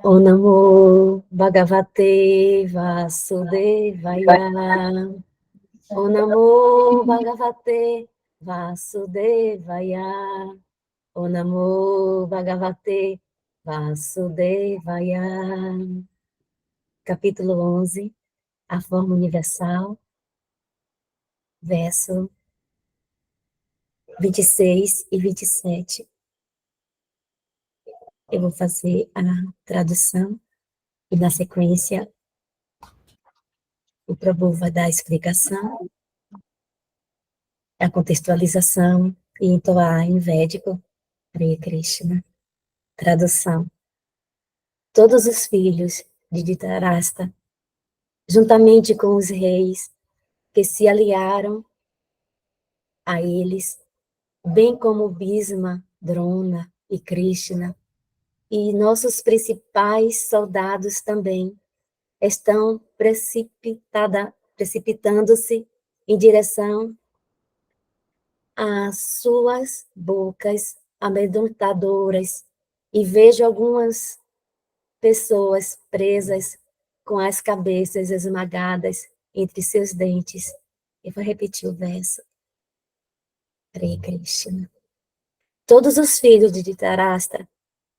Om Namo Bhagavate Vasudevaya. Om Namo Bhagavate Vasudevaya. Om Namo Bhagavate Vasudevaya. Capítulo 11, a forma universal, verso 26 e 27. Eu vou fazer a tradução e, na sequência, o Prabhu vai dar a explicação, a contextualização e entoar em védico, Hare Krishna. Tradução. Todos os filhos de Dhritarashtra, juntamente com os reis que se aliaram a eles, bem como Bhisma, Drona e Krishna, e nossos principais soldados também, estão precipitando-se em direção às suas bocas amedrontadoras, e vejo algumas pessoas presas com as cabeças esmagadas entre seus dentes. Eu vou repetir o verso. Hare Krishna. Todos os filhos de Dhritarashtra,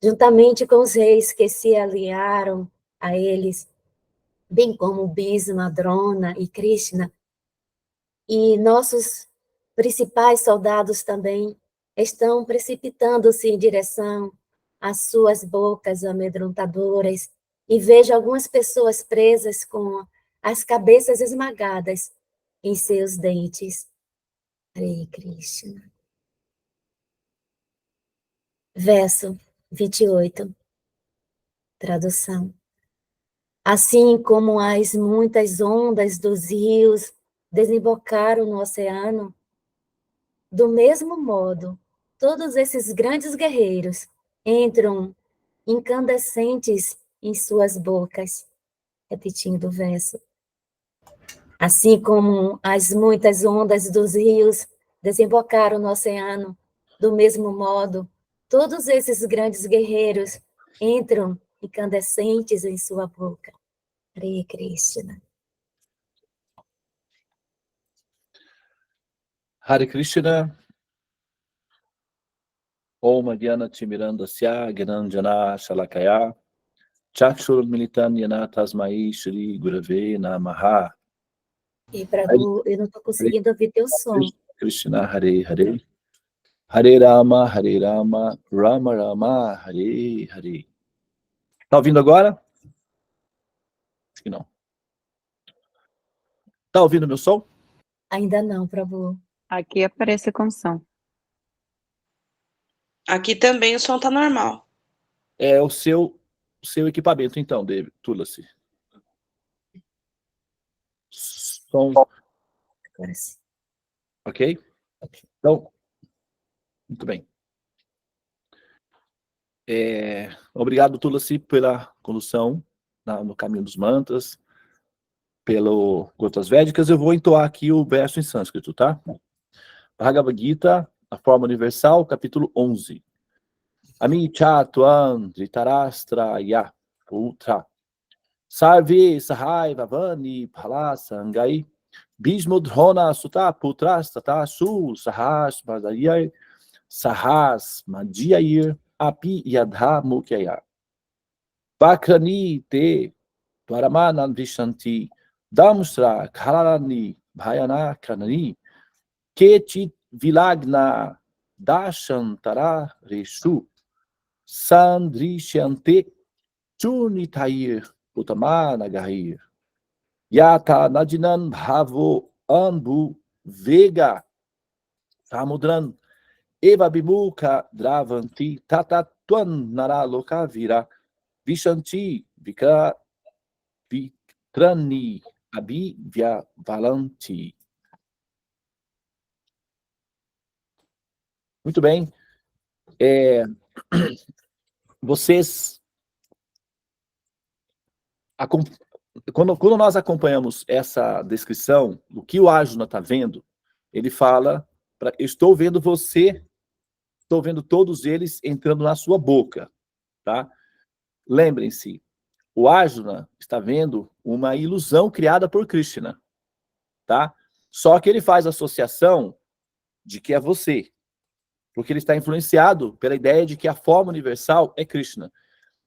juntamente com os reis que se aliaram a eles, bem como Bhisma, Drona e Krishna, e nossos principais soldados também, estão precipitando-se em direção às suas bocas amedrontadoras, e vejo algumas pessoas presas com as cabeças esmagadas em seus dentes. Hare Krishna. Verso 28. Tradução. Assim como as muitas ondas dos rios desembocaram no oceano, do mesmo modo, todos esses grandes guerreiros entram incandescentes em suas bocas. Repetindo o verso. Assim como as muitas ondas dos rios desembocaram no oceano, do mesmo modo, todos esses grandes guerreiros entram incandescentes em sua boca. Hare Krishna. Hare Krishna. Om Adhyana Timirandasya Gyananjana Shalakaya Chakshur Militan Yana Tasmai Shri Gurave Namaha. E Prabhu, eu não estou conseguindo ouvir teu som. Krishna Hare Hare Hare Rama Rama Rama Hare Hare. Tá ouvindo agora? Acho que não. Tá ouvindo meu som? Ainda não, Prabhu. Aqui aparece com som. Aqui também o som tá normal. É o seu equipamento, então, David, Tulasi. Som. Agora sim. Ok? Então, muito bem. Obrigado, Tulasi, pela condução no caminho dos mantras, pelo Gotas Védicas. Eu vou entoar aqui o verso em sânscrito, tá? Bhagavad Gita, a forma universal, capítulo 11. Amicha tuan Dhritarashtra ya putra sarve sahai vavani phala sangai Bhismo Drona Sutta Putras Tata Su Sahas Madhyair Api Yadha Mukyaya Vakrani Te Dwaramanan Vishanti Damsra Karani Bhayana Kanani Ketit Vilagna Dashantara Reshu Sandrishante Chunitair Utamana Gahir Yata Nadinan Bhavo Anbu Vega Samudran Eva Bimuka Dravanti Tatatuan Naraloka Vira Vishanti Vika Vikrani Abi Vya Valanti. Muito bem. Vocês quando nós acompanhamos essa descrição, o que o Arjuna está vendo, ele fala, estou vendo você estou vendo todos eles entrando na sua boca, tá? Lembrem-se, o Arjuna está vendo uma ilusão criada por Krishna, tá? Só que ele faz associação de que é você, porque ele está influenciado pela ideia de que a forma universal é Krishna.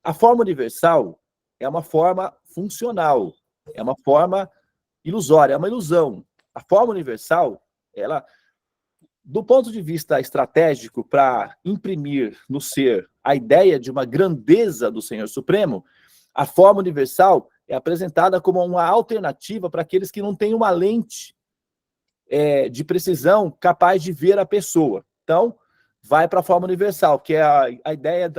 A forma universal é uma forma funcional, é uma forma ilusória, é uma ilusão. A forma universal, ela, do ponto de vista estratégico, para imprimir no ser a ideia de uma grandeza do Senhor Supremo, a forma universal é apresentada como uma alternativa para aqueles que não têm uma lente de precisão capaz de ver a pessoa. Então, vai para a forma universal, que é a ideia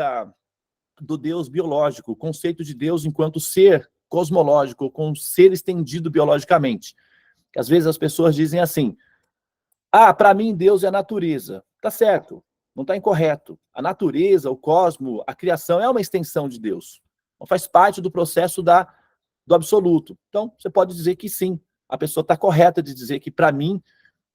do Deus biológico, o conceito de Deus enquanto ser cosmológico, com ser estendido biologicamente. Às vezes as pessoas dizem assim, para mim Deus é a natureza. Tá certo, não está incorreto. A natureza, o cosmo, a criação é uma extensão de Deus. Então, faz parte do processo do absoluto. Então, você pode dizer que sim, a pessoa está correta de dizer que, para mim,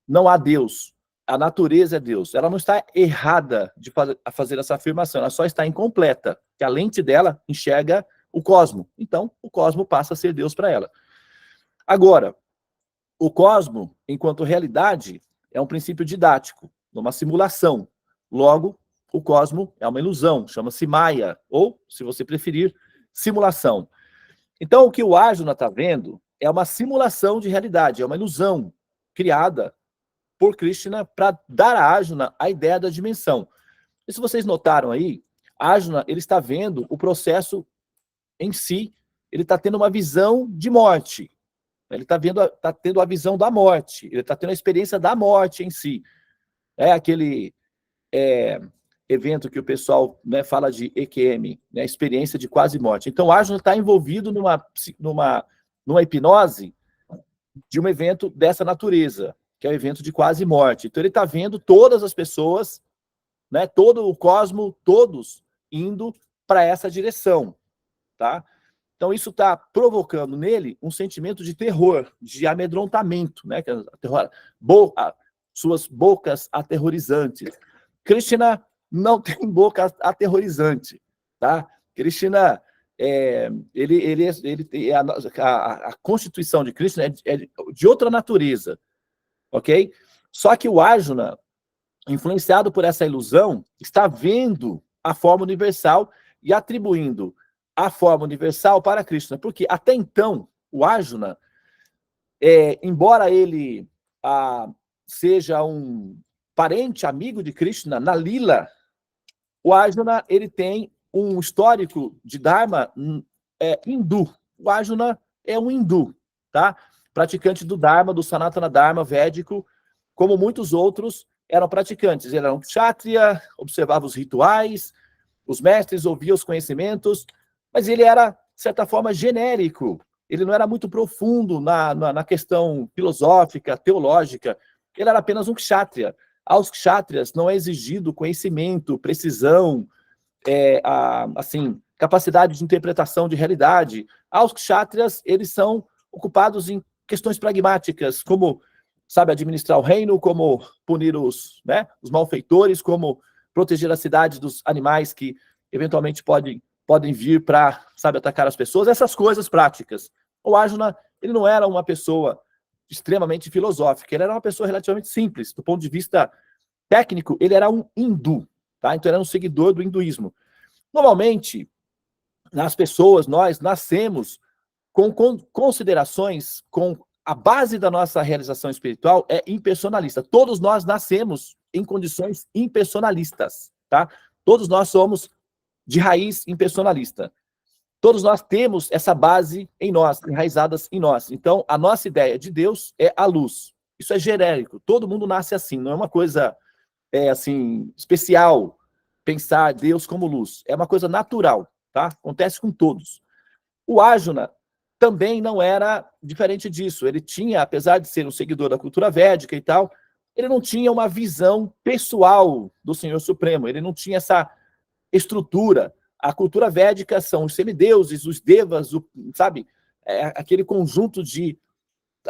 não há Deus. A natureza é Deus. Ela não está errada de fazer essa afirmação, ela só está incompleta, que a lente dela enxerga o cosmo. Então, o cosmo passa a ser Deus para ela. Agora, o cosmo, enquanto realidade, é um princípio didático, uma simulação. Logo, o cosmo é uma ilusão, chama-se Maya, ou, se você preferir, simulação. Então, o que o Arjuna está vendo é uma simulação de realidade, é uma ilusão criada por Krishna para dar a Arjuna a ideia da dimensão. E se vocês notaram aí, Arjuna, ele está vendo o processo em si, ele está tendo uma visão de morte. Ele está tendo a visão da morte, ele está tendo a experiência da morte em si. É aquele evento que o pessoal, né, fala de EQM, né, experiência de quase morte. Então, Arjuna está envolvido numa hipnose de um evento dessa natureza, que é o evento de quase morte. Então, ele está vendo todas as pessoas, né, todo o cosmo, todos indo para essa direção, tá? Então, isso está provocando nele um sentimento de terror, de amedrontamento, né? Suas bocas aterrorizantes. Krishna não tem boca aterrorizante, tá? Krishna, a constituição de Krishna é de outra natureza, ok? Só que o Arjuna, influenciado por essa ilusão, está vendo a forma universal e atribuindo a forma universal para Krishna, porque até então, o Arjuna, embora ele seja um parente, amigo de Krishna, na Lila, o Arjuna, ele tem um histórico de Dharma hindu. O Arjuna é um hindu, tá? Praticante do Dharma, do Sanatana Dharma védico, como muitos outros eram praticantes. Ele era um kshatriya, observava os rituais, os mestres ouviam os conhecimentos, mas ele era, de certa forma, genérico. Ele não era muito profundo na questão filosófica, teológica. Ele era apenas um kshatriya. Aos kshatriyas não é exigido conhecimento, precisão, assim, capacidade de interpretação de realidade. Aos kshatriyas, eles são ocupados em questões pragmáticas, como, sabe, administrar o reino, como punir os malfeitores, como proteger a cidade dos animais que eventualmente podem vir para, sabe, atacar as pessoas, essas coisas práticas. O Arjuna, ele não era uma pessoa extremamente filosófica, ele era uma pessoa relativamente simples. Do ponto de vista técnico, ele era um hindu, tá? Então ele era um seguidor do hinduísmo. Normalmente, as pessoas, nós nascemos com considerações, com a base da nossa realização espiritual é impersonalista. Todos nós nascemos em condições impersonalistas, tá? Todos nós somos de raiz impersonalista. Todos nós temos essa base em nós, enraizadas em nós. Então, a nossa ideia de Deus é a luz. Isso é genérico. Todo mundo nasce assim. Não é uma coisa assim especial pensar Deus como luz. É uma coisa natural, tá? Acontece com todos. O Arjuna também não era diferente disso. Ele tinha, apesar de ser um seguidor da cultura védica e tal, ele não tinha uma visão pessoal do Senhor Supremo. Ele não tinha essa estrutura. A cultura védica são os semideuses, os devas, sabe? Aquele conjunto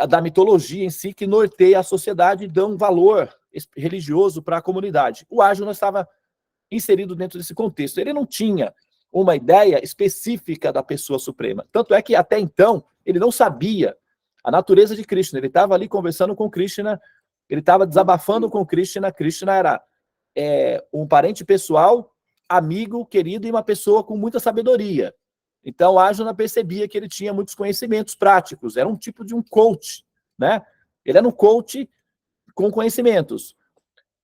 da mitologia em si que norteia a sociedade e dão valor religioso para a comunidade. O Arjuna estava inserido dentro desse contexto. Ele não tinha uma ideia específica da pessoa suprema. Tanto é que, até então, ele não sabia a natureza de Krishna. Ele estava ali conversando com Krishna, ele estava desabafando com Krishna. Krishna era um parente pessoal, amigo, querido e uma pessoa com muita sabedoria. Então, Arjuna percebia que ele tinha muitos conhecimentos práticos. Era um tipo de um coach, né? Ele era um coach com conhecimentos.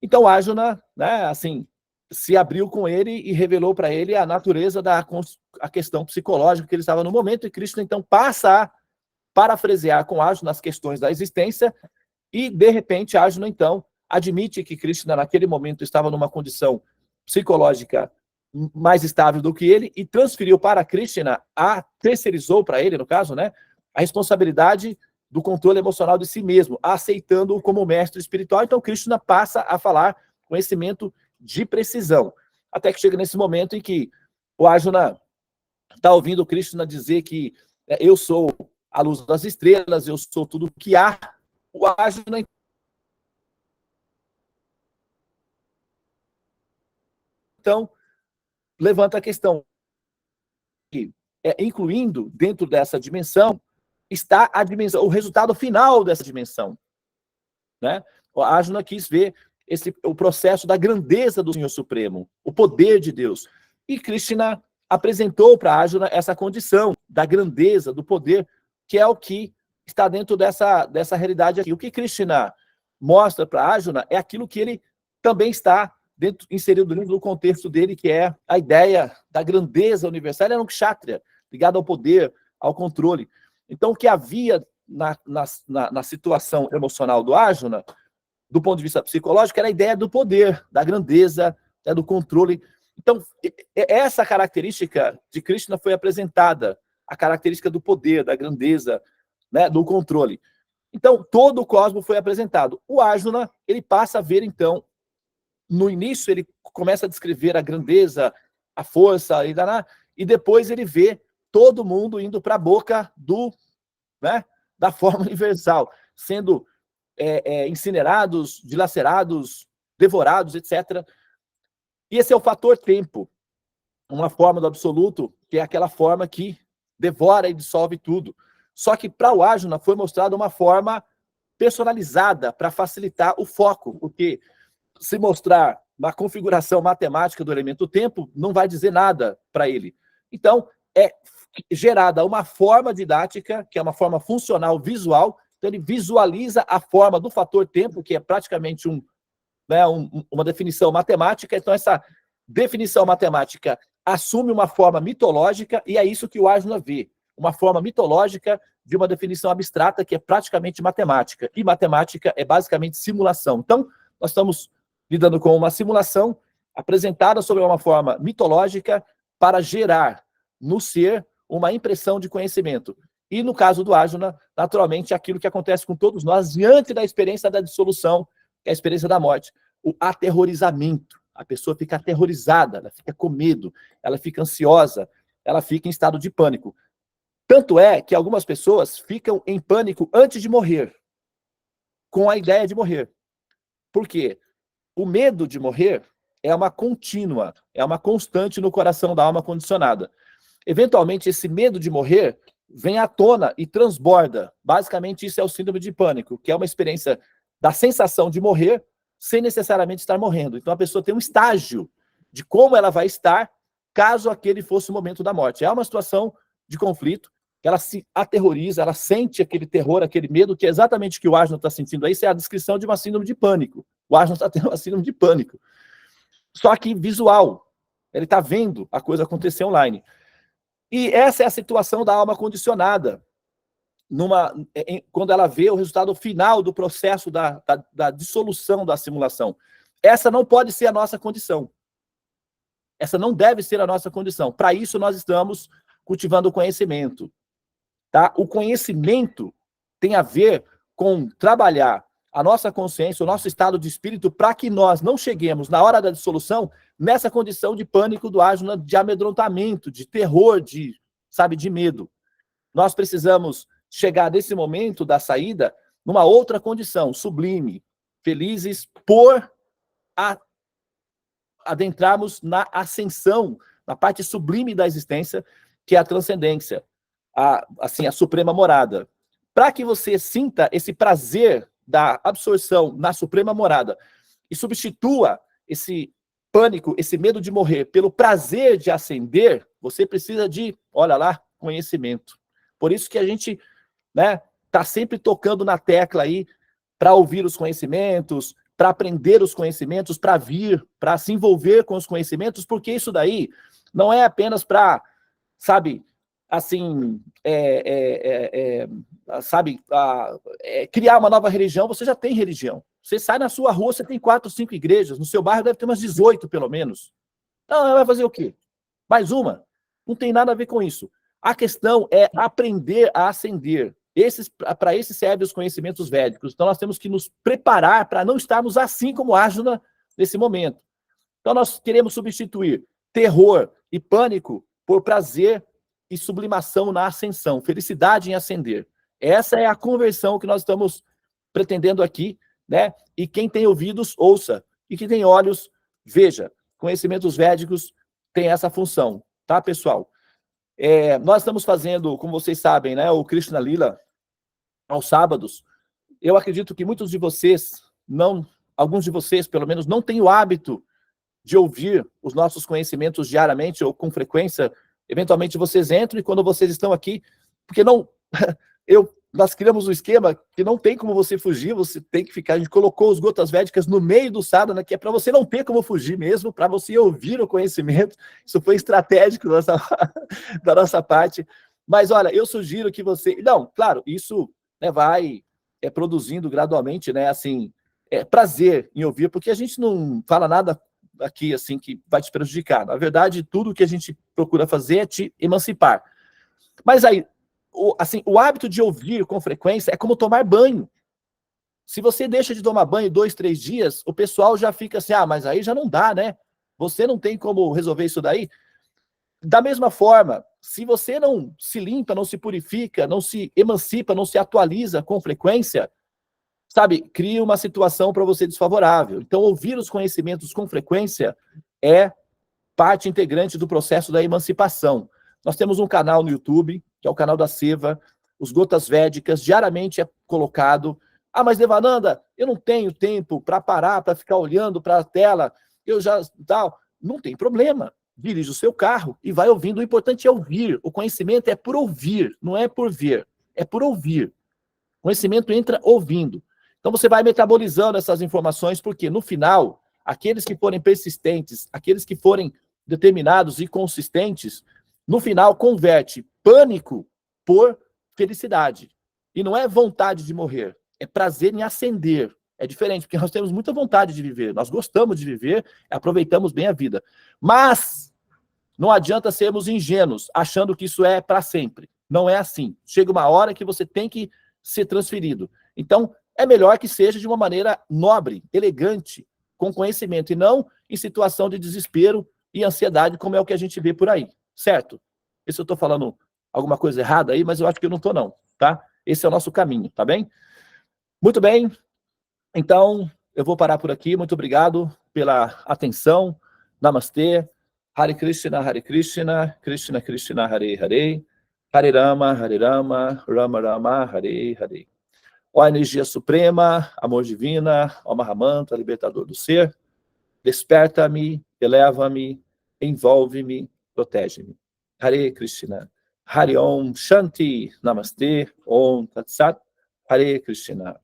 Então, Arjuna, né, assim, se abriu com ele e revelou para ele a natureza a questão psicológica que ele estava no momento, e Krishna, então, passa a parafrasear com Arjuna as questões da existência, e, de repente, Arjuna, então, admite que Krishna, naquele momento, estava numa condição psicológica mais estável do que ele, e transferiu para Krishna, terceirizou para ele, no caso, né, a responsabilidade do controle emocional de si mesmo, aceitando-o como mestre espiritual. Então, Krishna passa a falar conhecimento de precisão. Até que chega nesse momento em que o Arjuna está ouvindo Krishna dizer que eu sou a luz das estrelas, eu sou tudo o que há. O Arjuna, então, levanta a questão que, incluindo dentro dessa dimensão, está a dimensão, o resultado final dessa dimensão, né? O Arjuna quis ver o processo da grandeza do Senhor Supremo, o poder de Deus. E Krishna apresentou para Arjuna essa condição da grandeza, do poder, que é o que está dentro dessa realidade aqui. O que Krishna mostra para Arjuna é aquilo que ele também está inserido dentro do contexto dele, que é a ideia da grandeza universal. Ele era um kshatriya, ligado ao poder, ao controle. Então, o que havia na situação emocional do Arjuna, do ponto de vista psicológico, era a ideia do poder, da grandeza, do controle. Então, essa característica de Krishna foi apresentada, a característica do poder, da grandeza, né, do controle. Então, todo o cosmos foi apresentado. O Arjuna, ele passa a ver, então, no início ele começa a descrever a grandeza, a força, e depois ele vê todo mundo indo para a boca da forma universal, sendo incinerados, dilacerados, devorados, etc. E esse é o fator tempo, uma forma do absoluto, que é aquela forma que devora e dissolve tudo. Só que para o Arjuna foi mostrada uma forma personalizada para facilitar o foco, porque se mostrar uma configuração matemática do elemento tempo, não vai dizer nada para ele. Então, é gerada uma forma didática, que é uma forma funcional visual. Então, ele visualiza a forma do fator tempo, que é praticamente uma definição matemática. Então, essa definição matemática assume uma forma mitológica, e é isso que o Arjuna vê, uma forma mitológica de uma definição abstrata, que é praticamente matemática. E matemática é basicamente simulação. Então, nós estamos lidando com uma simulação apresentada sobre uma forma mitológica para gerar no ser uma impressão de conhecimento. E no caso do Arjuna, naturalmente, aquilo que acontece com todos nós diante da experiência da dissolução, que é a experiência da morte, o aterrorizamento. A pessoa fica aterrorizada, ela fica com medo, ela fica ansiosa, ela fica em estado de pânico. Tanto é que algumas pessoas ficam em pânico antes de morrer, com a ideia de morrer. Por quê? O medo de morrer é uma contínua, é uma constante no coração da alma condicionada. Eventualmente, esse medo de morrer vem à tona e transborda. Basicamente, isso é o síndrome de pânico, que é uma experiência da sensação de morrer sem necessariamente estar morrendo. Então, a pessoa tem um estágio de como ela vai estar caso aquele fosse o momento da morte. É uma situação de conflito, ela se aterroriza, ela sente aquele terror, aquele medo, que é exatamente o que o Arjuna está sentindo aí. Isso é a descrição de uma síndrome de pânico. O Arjuna está tendo uma síndrome de pânico. Só que visual. Ele está vendo a coisa acontecer online. E essa é a situação da alma condicionada, quando ela vê o resultado final do processo da dissolução da simulação. Essa não pode ser a nossa condição. Essa não deve ser a nossa condição. Para isso, nós estamos cultivando o conhecimento. Tá? O conhecimento tem a ver com trabalhar a nossa consciência, o nosso estado de espírito, para que nós não cheguemos, na hora da dissolução, nessa condição de pânico do Arjuna, de amedrontamento, de terror, de medo. Nós precisamos chegar nesse momento da saída numa outra condição, sublime, felizes por adentrarmos na ascensão, na parte sublime da existência, que é a transcendência, a suprema morada. Para que você sinta esse prazer da absorção na suprema morada e substitua esse pânico, esse medo de morrer pelo prazer de ascender, você precisa de, olha lá, conhecimento. Por isso que a gente, né, tá sempre tocando na tecla aí para ouvir os conhecimentos, para aprender os conhecimentos, para vir, para se envolver com os conhecimentos, porque isso daí não é apenas para, sabe, assim, criar uma nova religião. Você já tem religião. Você sai na sua rua, você tem 4, 5 igrejas, no seu bairro deve ter umas 18, pelo menos. Não, vai fazer o quê? Mais uma? Não tem nada a ver com isso. A questão é aprender a ascender. Para esses servem os conhecimentos védicos. Então, nós temos que nos preparar para não estarmos assim como Arjuna nesse momento. Então, nós queremos substituir terror e pânico por prazer e sublimação na ascensão, felicidade em ascender. Essa é a conversão que nós estamos pretendendo aqui, né? E quem tem ouvidos, ouça. E quem tem olhos, veja. Conhecimentos védicos têm essa função, tá, pessoal? Nós estamos fazendo, como vocês sabem, né, o Krishna Lila aos sábados. Eu acredito que muitos de vocês, alguns de vocês, pelo menos, não têm o hábito de ouvir os nossos conhecimentos diariamente ou com frequência. Eventualmente vocês entram e quando vocês estão aqui, porque nós criamos um esquema que não tem como você fugir, você tem que ficar, a gente colocou os gotas védicas no meio do sadhana, que é para você não ter como fugir mesmo, para você ouvir o conhecimento. Isso foi estratégico da nossa parte. Mas olha, eu sugiro que você... Não, claro, isso, né, vai produzindo gradualmente, né, assim, prazer em ouvir, porque a gente não fala nada aqui, assim, que vai te prejudicar. Na verdade, tudo que a gente procura fazer é te emancipar. Mas aí, o hábito de ouvir com frequência é como tomar banho. Se você deixa de tomar banho 2, 3 dias, o pessoal já fica assim, mas aí já não dá, né? Você não tem como resolver isso daí. Da mesma forma, se você não se limpa, não se purifica, não se emancipa, não se atualiza com frequência, sabe, cria uma situação para você desfavorável. Então, ouvir os conhecimentos com frequência é parte integrante do processo da emancipação. Nós temos um canal no YouTube, que é o canal da Seva, os Gotas Védicas, diariamente é colocado. Mas Devananda, eu não tenho tempo para parar, para ficar olhando para a tela, eu já tal. Não tem problema. Dirige o seu carro e vai ouvindo. O importante é ouvir. O conhecimento é por ouvir, não é por ver. É por ouvir. O conhecimento entra ouvindo. Então você vai metabolizando essas informações, porque no final, aqueles que forem persistentes, aqueles que forem determinados e consistentes, no final converte pânico por felicidade. E não é vontade de morrer, é prazer em ascender. É diferente, porque nós temos muita vontade de viver, nós gostamos de viver, aproveitamos bem a vida. Mas não adianta sermos ingênuos, achando que isso é para sempre. Não é assim. Chega uma hora que você tem que ser transferido. Então, é melhor que seja de uma maneira nobre, elegante, com conhecimento, e não em situação de desespero e ansiedade, como é o que a gente vê por aí, certo? Se eu estou falando alguma coisa errada aí, mas eu acho que eu não estou não, tá? Esse é o nosso caminho, tá bem? Muito bem, então eu vou parar por aqui. Muito obrigado pela atenção. Namastê. Hare Krishna, Krishna Krishna, Hare Hare, Hare Rama, Rama Rama, Hare Hare. Ó energia suprema, amor divina, ó Mahamantra, libertador do ser, desperta-me, eleva-me, envolve-me, protege-me. Hare Krishna. Hare Om Shanti. Namastê. Om Tat Sat. Hare Krishna.